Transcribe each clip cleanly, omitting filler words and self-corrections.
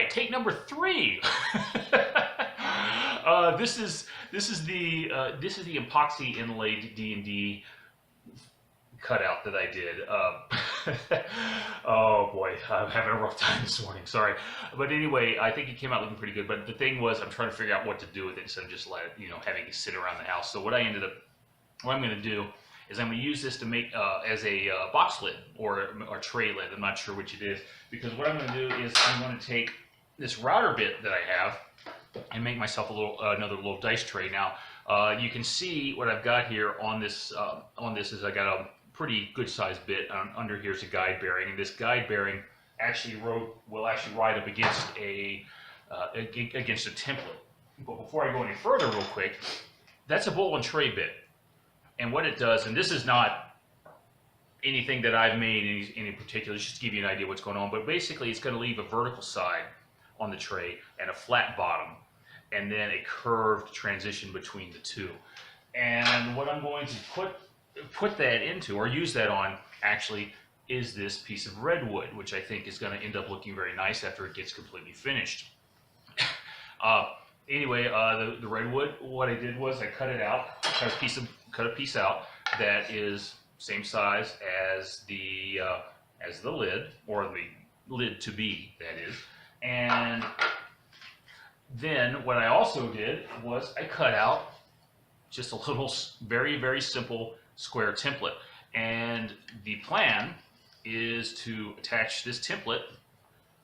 right, take number 3. This is the epoxy inlaid D&D cutout that I did. Oh boy, I'm having a rough time this morning. Sorry, but anyway, I think it came out looking pretty good. But the thing was, I'm trying to figure out what to do with it instead of just having it sit around the house. So what I'm going to do is I'm going to use this to make as a box lid or tray lid. I'm not sure which it is, because what I'm going to do is I'm going to take this router bit that I have and make myself another little dice tray. Now you can see what I've got here on this. Is I got a pretty good sized bit. Under here's a guide bearing, and this guide bearing will actually ride up against against a template. But before I go any further, real quick, that's a bowl and tray bit, and what it does, and this is not anything that I've made in particular, just to give you an idea what's going on, but basically it's going to leave a vertical side on the tray and a flat bottom, and then a curved transition between the two. And what I'm going to put that into, or use that on, actually, is this piece of redwood, which I think is going to end up looking very nice after it gets completely finished. Anyway, the redwood, what I did was I cut it out, cut a piece out that is same size as the lid, or the lid to be, that is. And then what I also did was I cut out just a little very, very simple square template. And the plan is to attach this template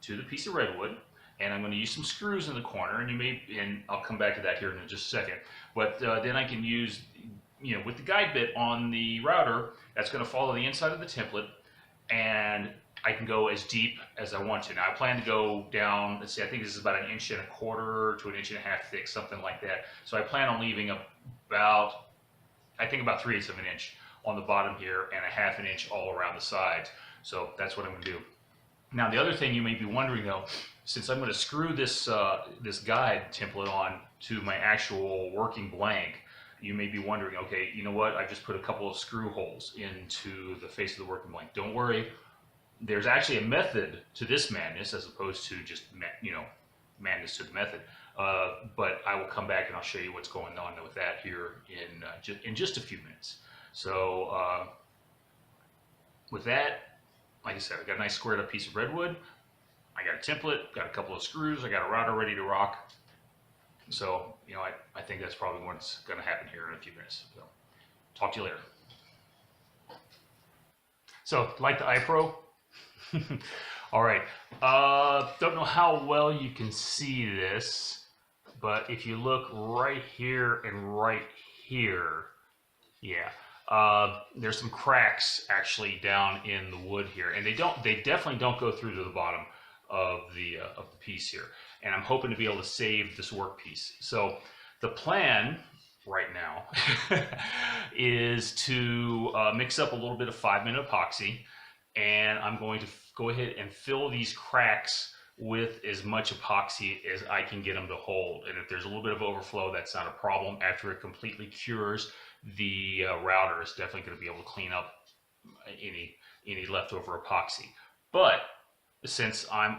to the piece of redwood, and I'm going to use some screws in the corner, and I'll come back to that here in just a second. But then I can use, with the guide bit on the router, that's going to follow the inside of the template, and I can go as deep as I want to. Now I plan to go down, let's see, I think this is about 1.25 inches to 1.5 inches thick, something like that. So I plan on leaving about 3/8 of an inch on the bottom here, and 1/2 inch all around the sides. So that's what I'm going to do. Now the other thing you may be wondering though, since I'm going to screw this guide template on to my actual working blank, you may be wondering, okay, you know what? I just put a couple of screw holes into the face of the working blank. Don't worry. There's actually a method to this madness, as opposed to just madness to the method. But I will come back and I'll show you what's going on with that here in just a few minutes. So with that, like I said, I got a nice squared up piece of redwood. I got a template, got a couple of screws, I got a router ready to rock. So I think that's probably what's going to happen here in a few minutes. So talk to you later. So like the iPro. All right, don't know how well you can see this, but if you look right here and right here, yeah, there's some cracks actually down in the wood here, and they definitely don't go through to the bottom of the piece here. And I'm hoping to be able to save this workpiece. So the plan right now is to mix up a little bit of 5-minute epoxy, and I'm going to go ahead and fill these cracks with as much epoxy as I can get them to hold. And if there's a little bit of overflow, that's not a problem. After it completely cures, the router is definitely going to be able to clean up any leftover epoxy. But since I'm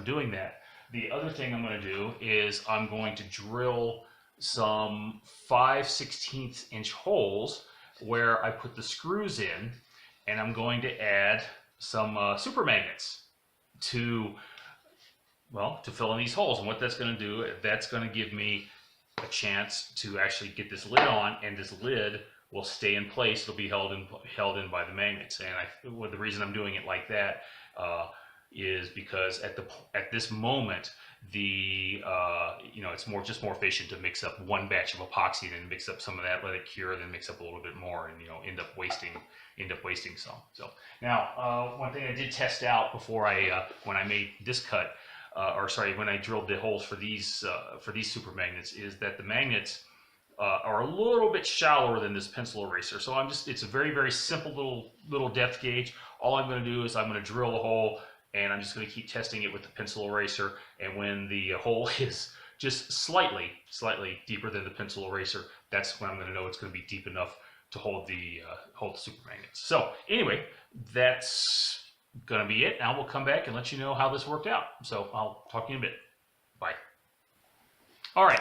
doing that, the other thing I'm going to do is I'm going to drill some 5/16 inch holes where I put the screws in, and I'm going to add some super magnets to fill in these holes. And what that's going to do, that's going to give me a chance to actually get this lid on, and this lid will stay in place. It'll be held in by the magnets. And the reason I'm doing it like that is because at this moment, it's just more efficient to mix up one batch of epoxy, then mix up some of that, let it cure, then mix up a little bit more, and end up wasting some. So now, one thing I did test out before when I made this cut, when I drilled the holes for these super magnets, is that the magnets are a little bit shallower than this pencil eraser. So it's a very, very simple little depth gauge. All I'm going to do is I'm going to drill a hole, and I'm just going to keep testing it with the pencil eraser. And when the hole is just slightly deeper than the pencil eraser, that's when I'm going to know it's going to be deep enough to hold the super magnets. So anyway, that's going to be it. Now we'll come back and let you know how this worked out. So I'll talk to you in a bit. Bye. All right,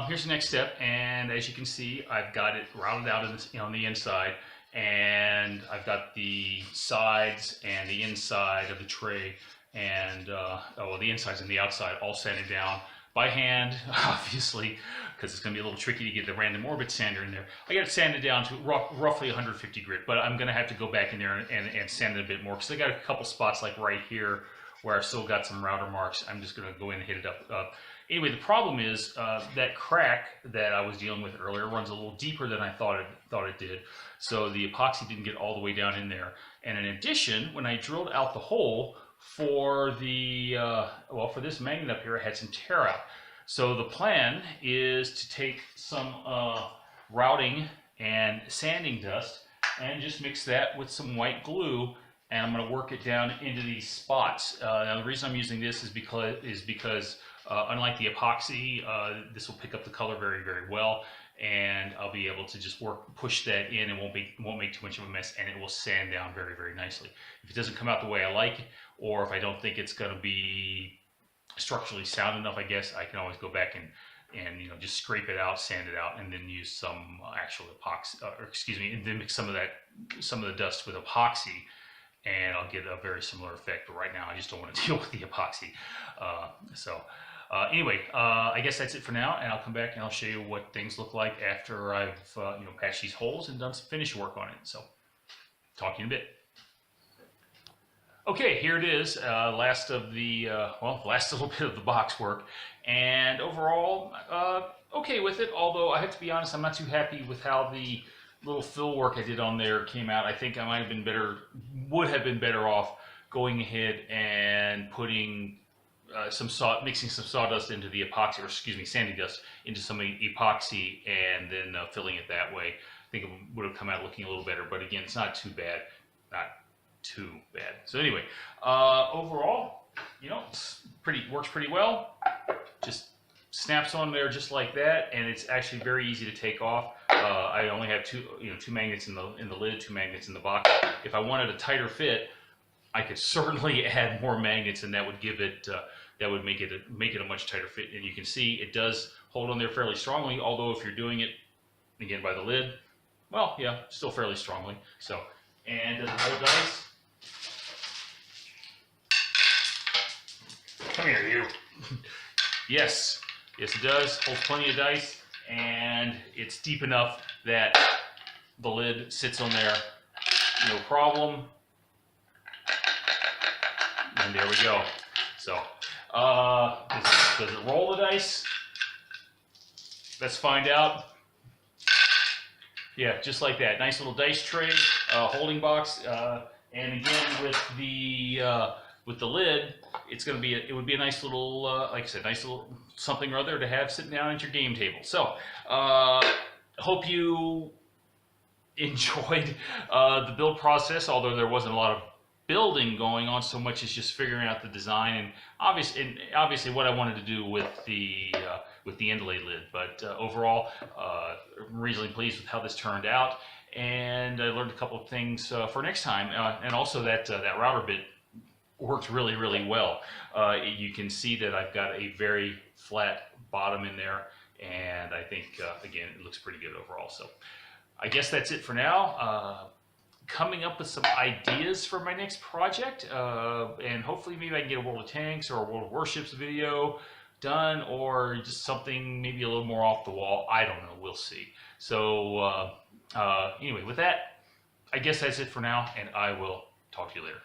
here's the next step, and as you can see, I've got it routed out on the inside, and I've got the sides and the inside of the tray, and the insides and the outside all sanded down by hand, obviously, because it's going to be a little tricky to get the random orbit sander in there. I got it sanded down to roughly 150 grit, but I'm going to have to go back in there and sand it a bit more, because I got a couple spots like right here where I've still got some router marks. I'm just going to go in and hit it up. Anyway, the problem is that crack that I was dealing with earlier runs a little deeper than I thought it did. So the epoxy didn't get all the way down in there. And in addition, when I drilled out the hole for the for this magnet up here, I had some tear out. So the plan is to take some routing and sanding dust and just mix that with some white glue, and I'm going to work it down into these spots. Now the reason I'm using this is because unlike the epoxy, this will pick up the color very, very well, and I'll be able to just push that in, and won't make too much of a mess, and it will sand down very, very nicely. If it doesn't come out the way I like, or if I don't think it's going to be structurally sound enough, I guess I can always go back and just scrape it out, sand it out, and then use some actual epoxy, and then mix some of the dust with epoxy, and I'll get a very similar effect. But right now, I just don't want to deal with the epoxy. Anyway, I guess that's it for now, and I'll come back and I'll show you what things look like after I've patched these holes and done some finish work on it. So, talk to you in a bit. Okay, here it is, last little bit of the box work, and overall, okay with it, although I have to be honest, I'm not too happy with how the little fill work I did on there came out. I think I would have been better off going ahead and putting mixing some sawdust into the epoxy, or sanding dust into some epoxy, and then filling it that way. I think it would have come out looking a little better, but again, it's not too bad. So anyway, overall, works pretty well. Just snaps on there just like that, and it's actually very easy to take off. I only have two magnets in the lid, 2 magnets in the box. If I wanted a tighter fit, I could certainly add more magnets, and that would give it that would make it a much tighter fit. And you can see it does hold on there fairly strongly. Although if you're doing it again by the lid, well, yeah, still fairly strongly. So, and does it hold dice? Come here, you. Yes, it does. Holds plenty of dice, and it's deep enough that the lid sits on there, no problem. And there we go. So, does it roll the dice? Let's find out. Yeah, just like that. Nice little dice tray, holding box, and again with the lid, it would be a nice little, like I said, nice little something or other to have sitting down at your game table. So, hope you enjoyed the build process, although there wasn't a lot of building going on so much as just figuring out the design, and obviously what I wanted to do with the Inlayed lid. But overall, I'm reasonably pleased with how this turned out, and I learned a couple of things for next time, and also that router bit worked really, really well. You can see that I've got a very flat bottom in there, and I think again it looks pretty good overall. So I guess that's it for now. Coming up with some ideas for my next project, and hopefully maybe I can get a World of Tanks or a World of Warships video done, or just something maybe a little more off the wall. I don't know, we'll see. So anyway, with that, I guess that's it for now, and I will talk to you later.